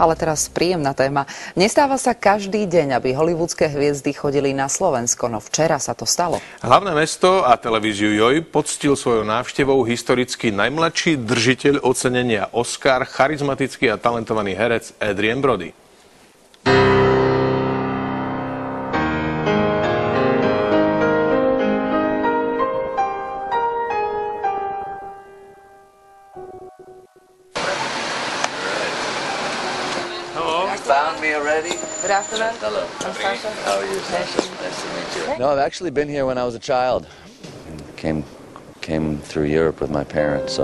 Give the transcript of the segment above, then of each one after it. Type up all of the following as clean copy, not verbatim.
Ale teraz príjemná téma. Nestáva sa každý deň, aby hollywoodske hviezdy chodili na Slovensko, no včera sa to stalo. Hlavné mesto a televíziu JOJ poctil svojou návštevou historicky najmladší držiteľ ocenenia Oscar, charizmatický a talentovaný herec Adrien Brody. Found me already? Good afternoon. Hello. I'm Sasha. How are you, Sasha? Nice to meet you. No, I've actually been here when I was a child. Came through Europe with my parents,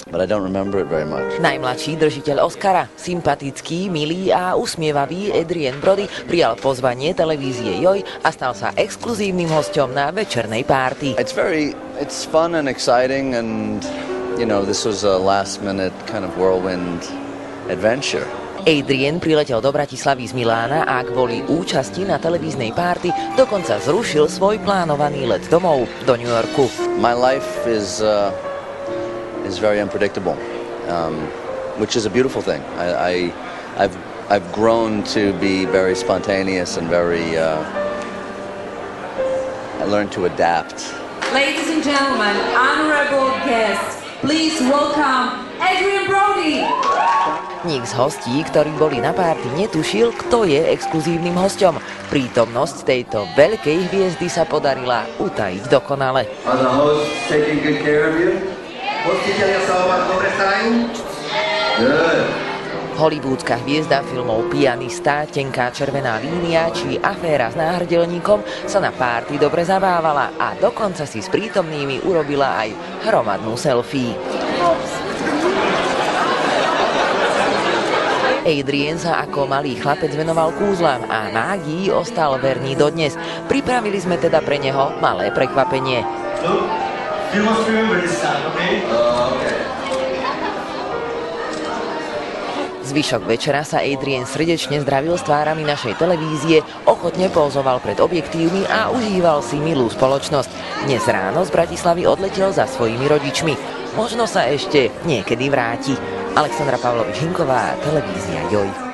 but I don't remember it very much. Najmladší držiteľ Oscara, sympatický, milý a usmievavý Adrien Brody prijal pozvanie televízie JOJ a stal sa exkluzívnym hosťom na večernej párty. It's fun and exciting, and you know, this was a last-minute kind of whirlwind adventure. Adrien priletel do Bratislavy z Milána a kvôli účasti na televíznej párty dokonca zrušil svoj plánovaný let domov do New Yorku. My life is very unpredictable, which is a beautiful thing. I've grown to be very spontaneous and very. I learned to adapt. Ladies and gentlemen, honorable guests, please welcome Adrien Brody. Nik z hostí, ktorí boli na párty, netušil, kto je exkluzívnym hosťom. Prítomnosť tejto veľkej hviezdy sa podarila utajiť dokonale. Hollywoodská hviezda filmov Pianista, Tenká červená línia či Aféra s náhrdelníkom sa na párty dobre zabávala a dokonca si s prítomnými urobila aj hromadnú selfie. Adrien sa ako malý chlapec venoval kúzlam a mágii ostal verný dodnes. Pripravili sme teda pre neho malé prekvapenie. Zvyšok večera sa Adrien srdečne zdravil s tvárami našej televízie, ochotne pózoval pred objektívmi a užíval si milú spoločnosť. Dnes ráno z Bratislavy odletel za svojimi rodičmi. Možno sa ešte niekedy vráti. Alexandra Pavlovič-Hinková, televízia JOJ.